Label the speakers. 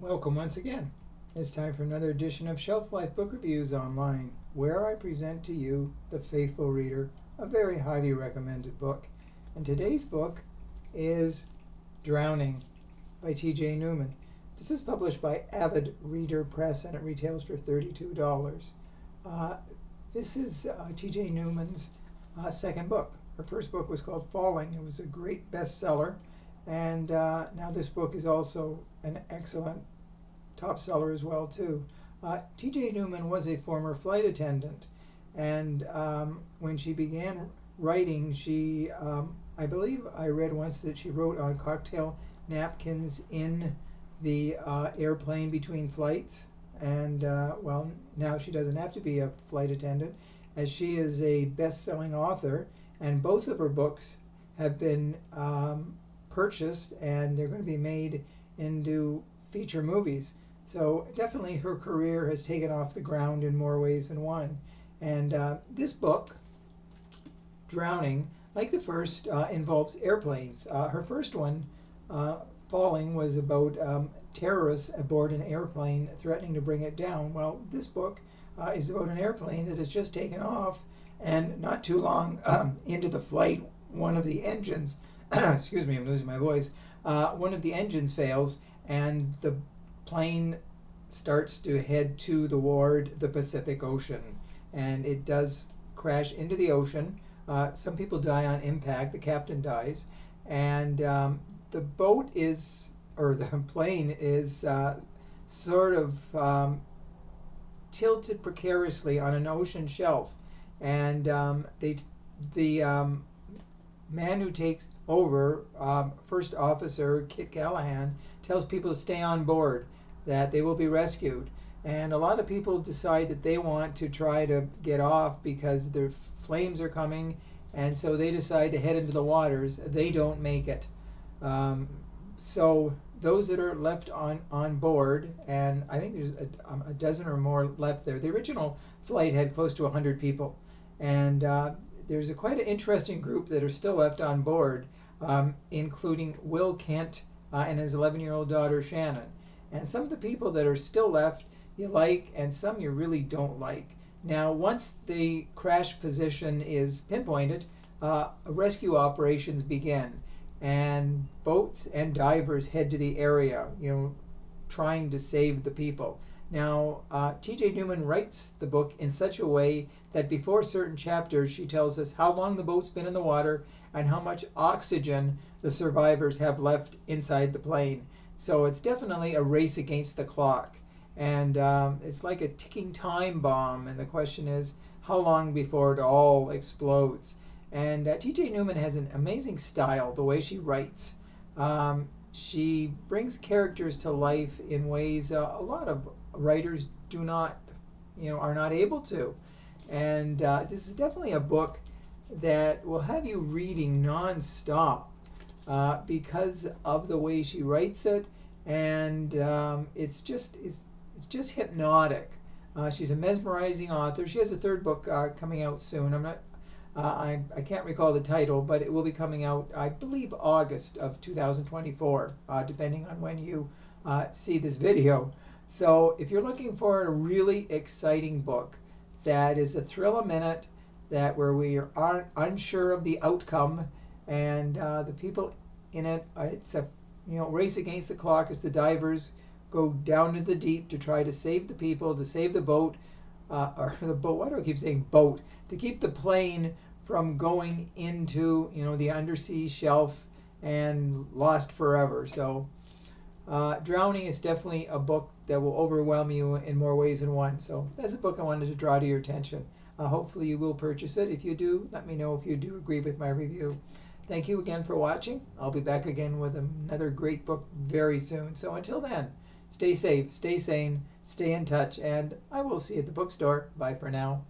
Speaker 1: Welcome once again. It's time for another edition of Shelf Life Book Reviews Online, where I present to you, the faithful reader, a very highly recommended book. And today's book is Drowning by T.J. Newman. This is published by Avid Reader Press and it retails for $32. This is T.J. Newman's second book. Her first book was called Falling. It was a great bestseller. And now this book is also an excellent top seller as well too. T.J. Newman was a former flight attendant, and when she began writing, she, I believe I read once that she wrote on cocktail napkins in the airplane between flights, and well, now she doesn't have to be a flight attendant, as she is a best-selling author, and both of her books have been purchased and they're going to be made into feature movies. So definitely her career has taken off the ground in more ways than one. And this book, Drowning, like the first, involves airplanes. Her first one, Falling, was about terrorists aboard an airplane threatening to bring it down. Well, this book is about an airplane that has just taken off, and not too long into the flight, one of the engines excuse me, I'm losing my voice. One of the engines fails, and the plane starts to head toward the Pacific Ocean, and it does crash into the ocean. Some people die on impact. The captain dies, and the plane is sort of tilted precariously on an ocean shelf, and the man who takes over, First Officer Kit Callahan, tells people to stay on board, that they will be rescued. And a lot of people decide that they want to try to get off because the flames are coming, and so they decide to head into the waters. They don't make it. So those that are left on board, and I think there's a dozen or more left there. The original flight had close to 100 people, and there's quite an interesting group that are still left on board, including Will Kent and his 11-year-old daughter Shannon. And some of the people that are still left you like, and some you really don't like. Now, once the crash position is pinpointed, rescue operations begin, and boats and divers head to the area, trying to save the people. Now, T.J. Newman writes the book in such a way that before certain chapters, she tells us how long the boat's been in the water and how much oxygen the survivors have left inside the plane. So it's definitely a race against the clock. And it's like a ticking time bomb. And the question is, how long before it all explodes? And T.J. Newman has an amazing style, the way she writes. She brings characters to life in ways a lot of writers are not able to. And this is definitely a book that will have you reading non-stop because of the way she writes it, and it's just hypnotic. She's a mesmerizing author. She has a third book coming out soon. I can't recall the title, but it will be coming out, I believe, August of 2024, depending on when you see this video. So if you're looking for a really exciting book that is a thrill a minute, where we aren't unsure of the outcome, and the people in it, it's a race against the clock as the divers go down to the deep to try to save the people, to save the boat, or the boat. Why do I keep saying boat? To keep the plane from going into the undersea shelf and lost forever. So Drowning is definitely a book that will overwhelm you in more ways than one. So that's a book I wanted to draw to your attention. Hopefully you will purchase it. If you do, let me know if you do agree with my review. Thank you again for watching. I'll be back again with another great book very soon. So until then, stay safe, stay sane, stay in touch, and I will see you at the bookstore. Bye for now.